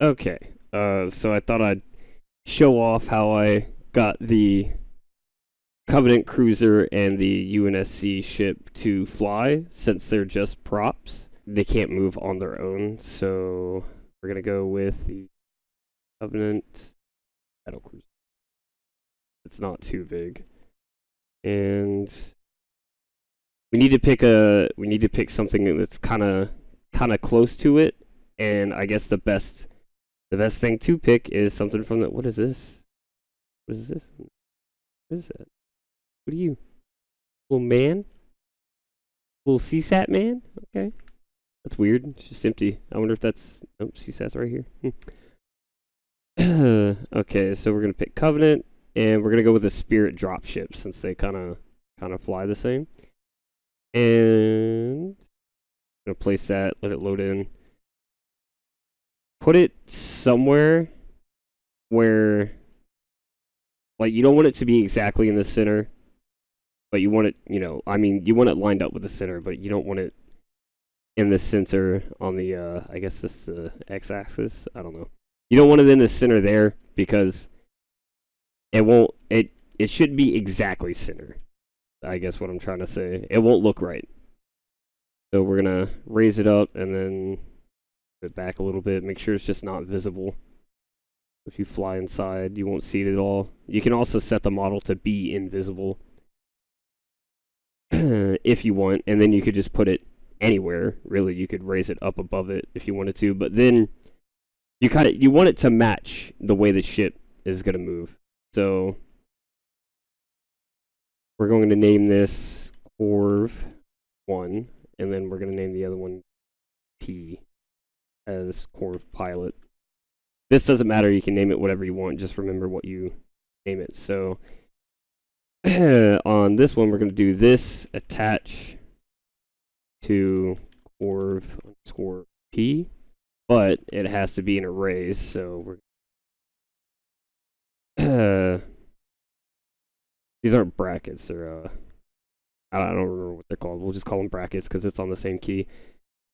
Okay, so I thought I'd show off how I got the Covenant cruiser and the UNSC ship to fly since they're just props. They can't move on their own, so we're gonna go with the Covenant battle cruiser. It's not too big, and we need to pick something that's kind of close to it. And I guess the best thing to pick is something from the what is this? What is this? What is that? What are you? Little man? Little CSAT man? Okay. That's weird. It's just empty. I wonder if that's. Oh, CSAT's right here. Okay, so we're gonna pick Covenant, and we're gonna go with a Spirit dropship since they kind of fly the same. And I'm gonna place that. Let it load in. Put it somewhere where, like, you don't want it to be exactly in the center, but you want it. I mean, you want it lined up with the center, but you don't want it in the center on the I guess this x-axis. I don't know. You don't want it in the center there because it won't. It should be exactly center. I guess what I'm trying to say. It won't look right. So we're gonna raise it up and then put it back a little bit. Make sure it's just not visible. If you fly inside, you won't see it at all. You can also set the model to be invisible if you want, and then you could just put it anywhere. Really, you could raise it up above it if you wanted to, but then you want it to match the way the ship is gonna move. So we're going to name this Corv 1, and then we're going to name the other one P as Corv Pilot. This doesn't matter, you can name it whatever you want, just remember what you name it. So on this one, we're going to do this attach to Corv underscore P, but it has to be an array, so we're these aren't brackets, they're I don't remember what they're called. We'll just call them brackets because it's on the same key.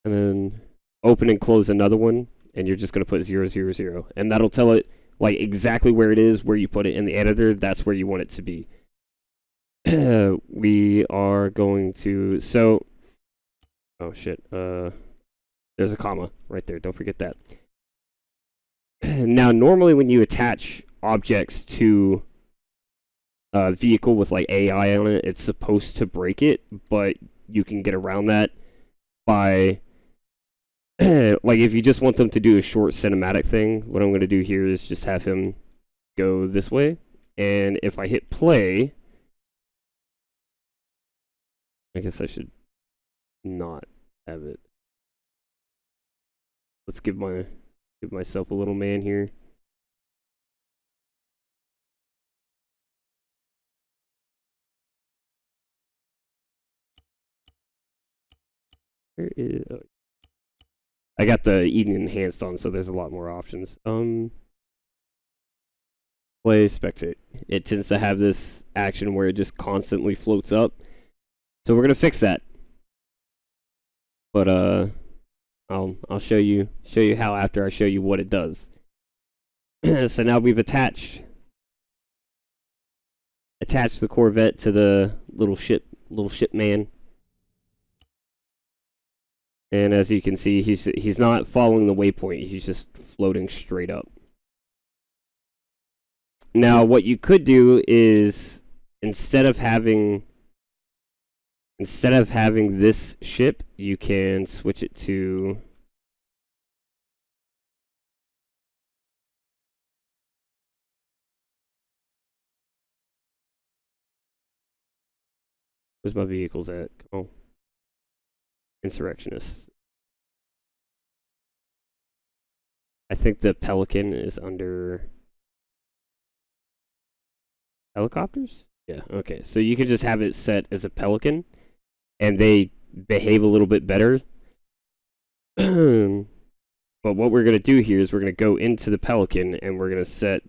And then open and close another one, and you're just going to put 000, and that'll tell it like exactly where it is, where you put it in the editor. That's where you want it to be. We are going to oh shit. There's a comma right there. Don't forget that. Now, normally when you attach objects to a vehicle with like AI on it, it's supposed to break it, but you can get around that by like if you just want them to do a short cinematic thing, what I'm going to do here is just have him go this way. And if I hit play, I guess I should not have it. Let's give myself a little man here. Where is, oh, I got the Eden enhanced on, so there's a lot more options. Play spectate. It tends to have this action where it just constantly floats up. So we're gonna fix that. But I'll show you how after I show you what it does. So now we've attached the Corvette to the little ship man. And as you can see, he's not following the waypoint. He's just floating straight up. Now, what you could do is instead of having this ship, you can switch it to where's my vehicles at? Come on. Insurrectionists. I think the Pelican is under helicopters? Yeah, okay. So you can just have it set as a Pelican, and they behave a little bit better. But what we're going to do here is we're going to go into the Pelican, and we're going to set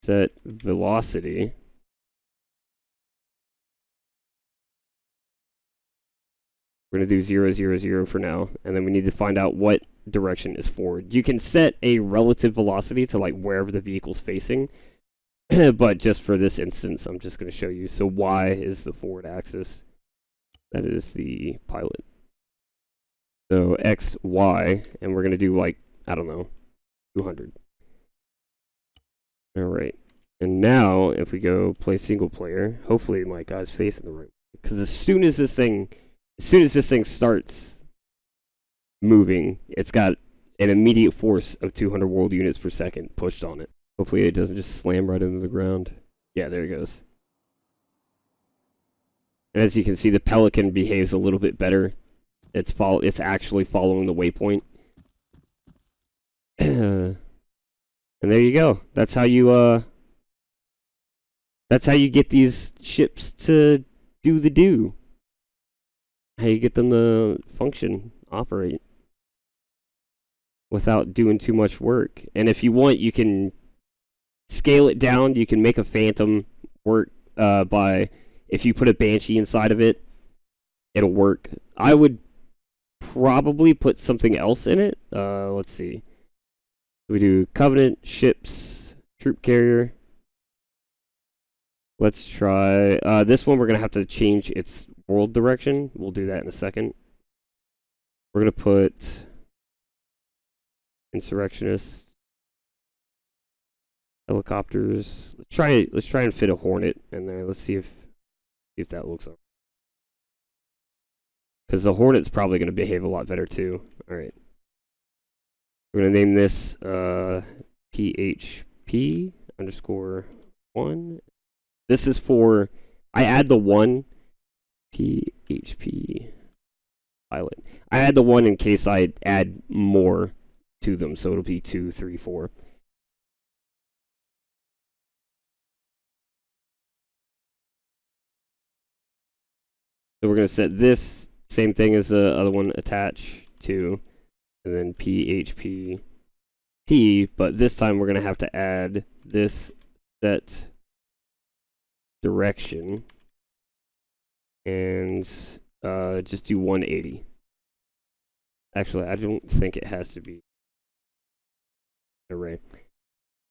set velocity. We're going to do 0, 0, 0 for now, and then we need to find out what direction is forward. You can set a relative velocity to like wherever the vehicle's facing, but just for this instance, I'm just going to show you. So Y is the forward axis. That is the pilot. So X, Y, and we're going to do like, I don't know, 200. Alright. And now, if we go play single player, hopefully my guy's facing the right way. Because as soon as this thing starts moving, it's got an immediate force of 200 world units per second pushed on it. Hopefully it doesn't just slam right into the ground. Yeah, there it goes. And as you can see, the Pelican behaves a little bit better. It's actually following the waypoint. And there you go. That's how you get these ships to do the do. How you get them to function, operate without doing too much work. And if you want, you can scale it down. You can make a Phantom work by, if you put a Banshee inside of it, it'll work. I would probably put something else in it. Let's see. We do Covenant, ships, troop carrier. Let's try this one. We're gonna have to change its world direction. We'll do that in a second. We're gonna put insurrectionists, helicopters. Let's try and fit a Hornet in there. Let's see if that looks up. Because the Hornet's probably gonna behave a lot better too. All right. We're gonna name this PHP underscore 1. This is for, I add the 1 PHP pilot. I add the 1 in case I add more to them, so it'll be 2, 3, 4. So we're going to set this, same thing as the other one, attachTo, and then PHP P, but this time we're going to have to add this set direction and just do 180. Actually, I don't think it has to be an array.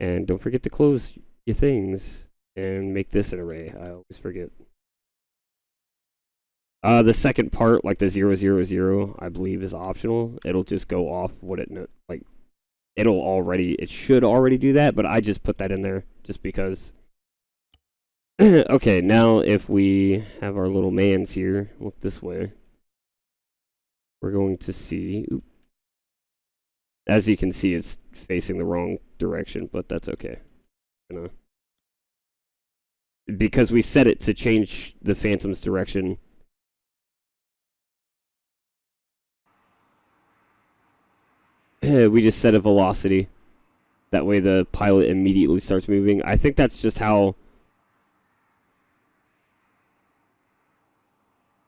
And don't forget to close your things and make this an array. I always forget. The second part, like the 0, 0, 0, I believe is optional. It'll just go off what it like. It should already do that, but I just put that in there just because. Okay, now if we have our little mans here, look this way. We're going to see, as you can see, it's facing the wrong direction, but that's okay. Because we set it to change the Phantom's direction. We just set a velocity. That way the pilot immediately starts moving. I think that's just how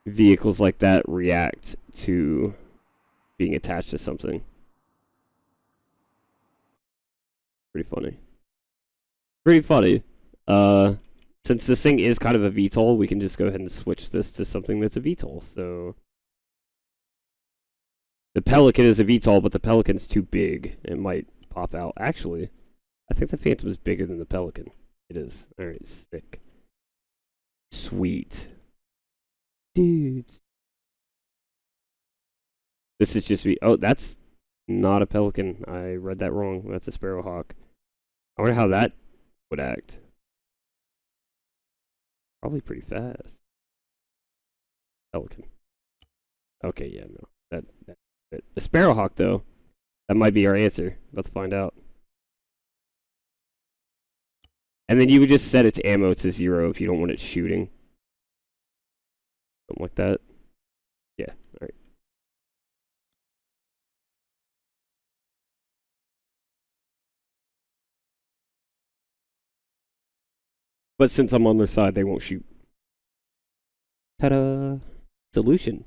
vehicles like that react to being attached to something. Pretty funny. Pretty funny. Since this thing is kind of a VTOL, we can just go ahead and switch this to something that's a VTOL. So the Pelican is a VTOL, but the Pelican's too big. It might pop out. Actually, I think the Phantom is bigger than the Pelican. It is. Alright, sick. Sweet. Dudes. This is just oh, that's not a Pelican. I read that wrong. That's a Sparrowhawk. I wonder how that would act. Probably pretty fast. Pelican. Okay, yeah, no. That's it. The Sparrowhawk, though, that might be our answer. Let's find out. And then you would just set its ammo to 0 if you don't want it shooting. Something like that. Yeah, alright. But since I'm on their side, they won't shoot. Ta-da! Solution.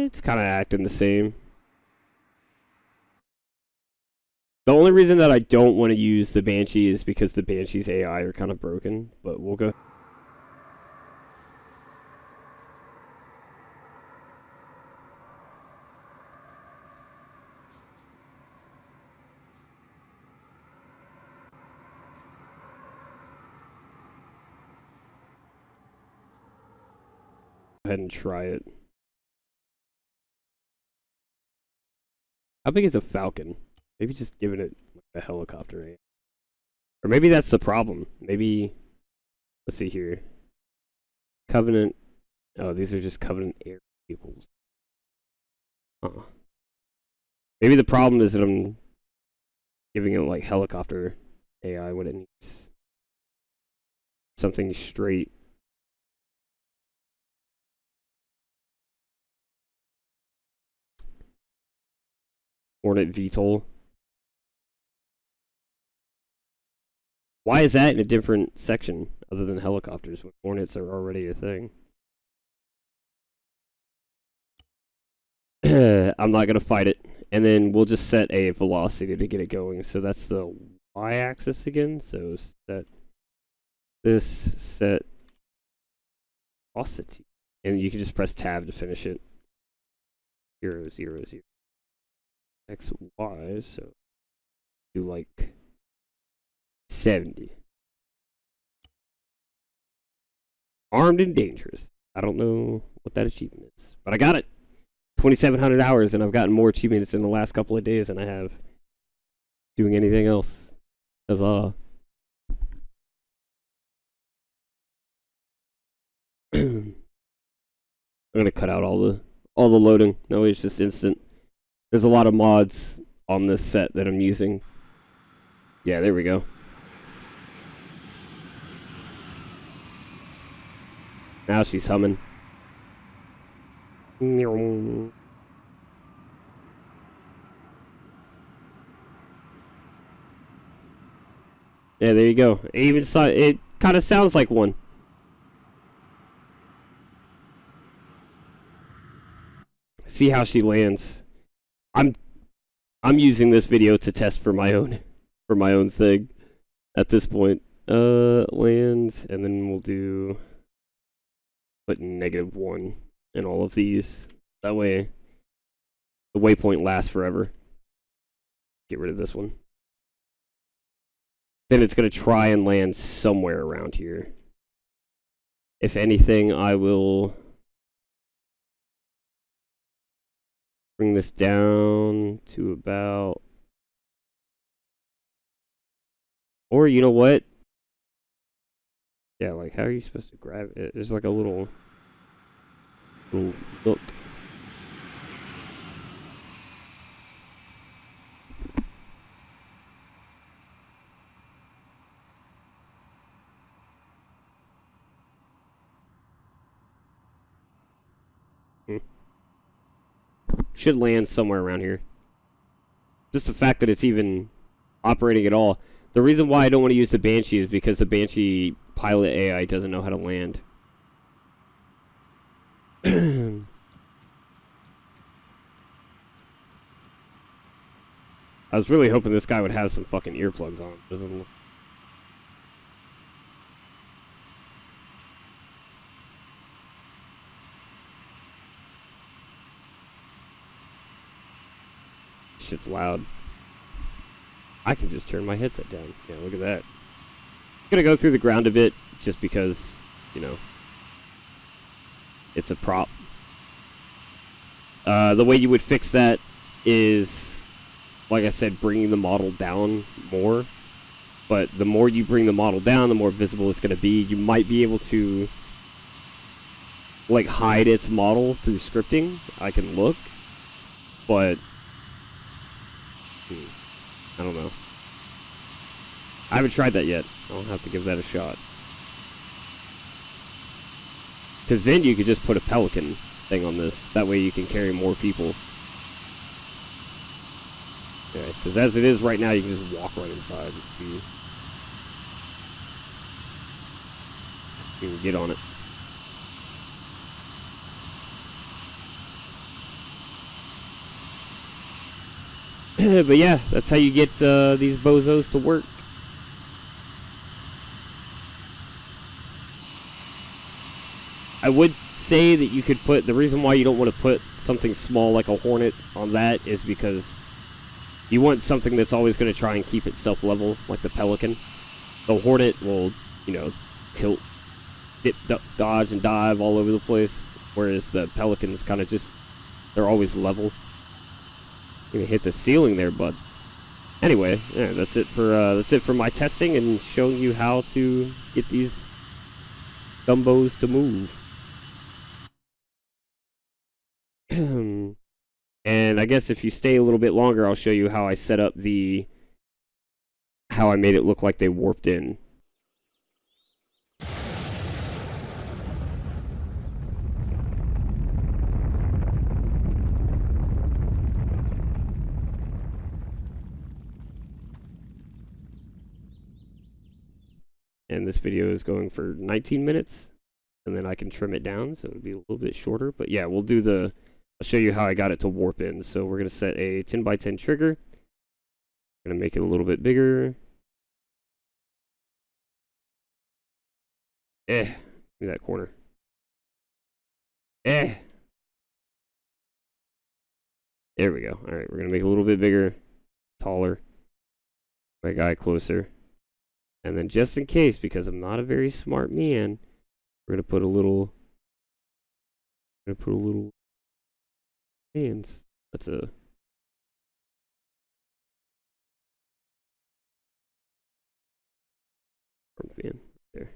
It's kind of acting the same. The only reason that I don't want to use the Banshee is because the Banshee's AI are kind of broken, but we'll go ahead and try it. How big is a Falcon? Maybe just giving it like a helicopter, eh? Or maybe that's the problem. Maybe, let's see here. Covenant, oh, these are just Covenant air vehicles. Maybe the problem is that I'm giving it like helicopter AI when it needs something straight. Hornet VTOL. Why is that in a different section other than helicopters when Hornets are already a thing? I'm not going to fight it. And then we'll just set a velocity to get it going. So that's the y-axis again. So set this, set velocity. And you can just press tab to finish it. 0, 0, 0. X, Y, so do like 70. Armed and dangerous. I don't know what that achievement is, but I got it. 2,700 hours, and I've gotten more achievements in the last couple of days than I have doing anything else. Huzzah. I'm gonna cut out all the loading. No, it's just instant. There's a lot of mods on this set that I'm using. Yeah, there we go. Now she's humming. Yeah, there you go. It kind of sounds like one. See how she lands. I'm using this video to test for my own thing at this point. Land, and then we'll do put -1 in all of these. That way the waypoint lasts forever. Get rid of this one. Then it's going to try and land somewhere around here. If anything, I will bring this down to about... Or, you know what? Yeah, like, how are you supposed to grab it? There's like a little look. Should land somewhere around here. Just the fact that it's even operating at all. The reason why I don't want to use the Banshee is because the Banshee pilot AI doesn't know how to land. I was really hoping this guy would have some fucking earplugs on. Doesn't look... Shit's loud. I can just turn my headset down. Yeah, look at that. I'm gonna go through the ground a bit, just because, you know, it's a prop. The way you would fix that is, like I said, bringing the model down more. But the more you bring the model down, the more visible it's gonna be. You might be able to, like, hide its model through scripting. I can look, but I don't know. I haven't tried that yet. I'll have to give that a shot. Because then you could just put a pelican thing on this. That way you can carry more people. Okay, because as it is right now, you can just walk right inside and see. You can get on it. But yeah, that's how you get these bozos to work. I would say that you could put, the reason why you don't want to put something small like a Hornet on that is because you want something that's always going to try and keep itself level, like the Pelican. The Hornet will, you know, tilt, dip, dodge, and dive all over the place, whereas the Pelicans kind of just, they're always level. You're gonna hit the ceiling there, bud. Anyway, yeah, that's it for my testing and showing you how to get these Dumbos to move. And I guess if you stay a little bit longer, I'll show you how I set up how I made it look like they warped in. And this video is going for 19 minutes, and then I can trim it down so it'll be a little bit shorter. But yeah, I'll show you how I got it to warp in. So we're gonna set a 10x10 trigger. Gonna make it a little bit bigger. Give me that corner. There we go. Alright, we're gonna make it a little bit bigger, taller. My guy closer. And then just in case, because I'm not a very smart man, we're gonna put a little fans. That's a fan there.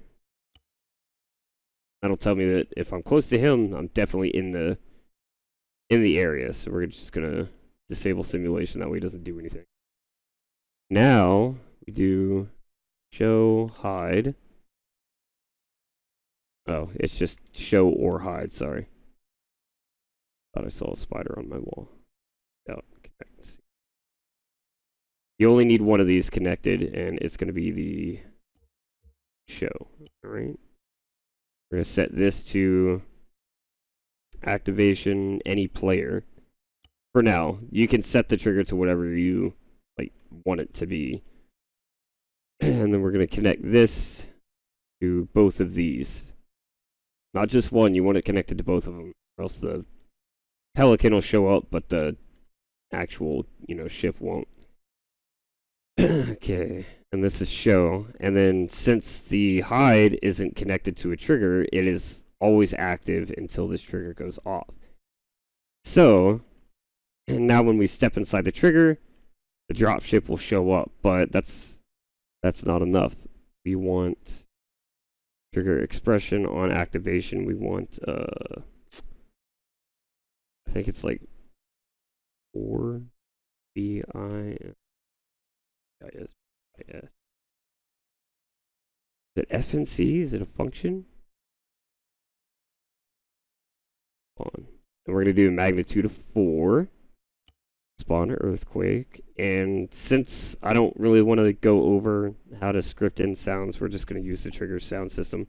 That'll tell me that if I'm close to him, I'm definitely in the area. So we're just gonna disable simulation, that way it doesn't do anything. Now we do show hide. Oh, it's just show or hide, sorry. Thought I saw a spider on my wall. Oh, connect. You only need one of these connected, and it's going to be the show. Alright. We're going to set this to activation any player. For now, you can set the trigger to whatever you want it to be. And then we're going to connect this to both of these. Not just one, you want it connected to both of them, or else the Pelican will show up, but the actual, ship won't. Okay, and this is show. And then since the hide isn't connected to a trigger, it is always active until this trigger goes off. So, and now when we step inside the trigger, the dropship will show up, but that's not enough. We want trigger expression on activation. We want I think it's like 4 BI. Is it FNC? Is it a function? On. And we're going to do a magnitude of 4. Spawn earthquake. And since I don't really want to go over how to script in sounds, we're just going to use the trigger sound system.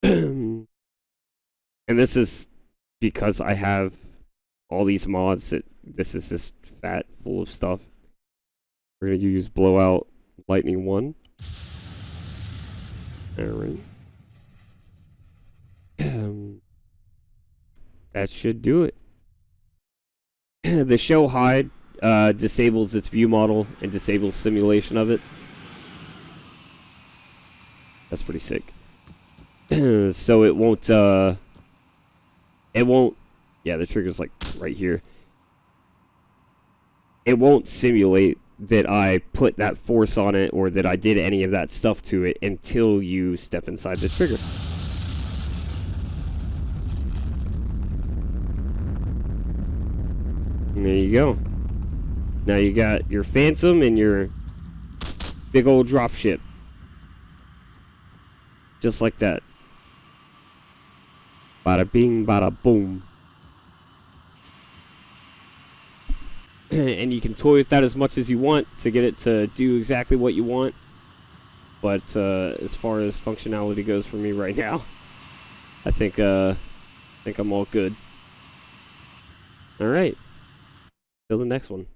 And this is because I have all these mods that this is just fat full of stuff. We're going to use blowout lightning 1. Alright. That should do it. The show hide disables its view model and disables simulation of it. That's pretty sick. So it won't, yeah, the trigger's like right here. It won't simulate that I put that force on it or that I did any of that stuff to it until you step inside the trigger. And there you go. Now you got your Phantom and your big old dropship. Just like that. Bada bing, bada boom. And you can toy with that as much as you want to get it to do exactly what you want. But as far as functionality goes for me right now, I think I'm all good. All right. Till the next one.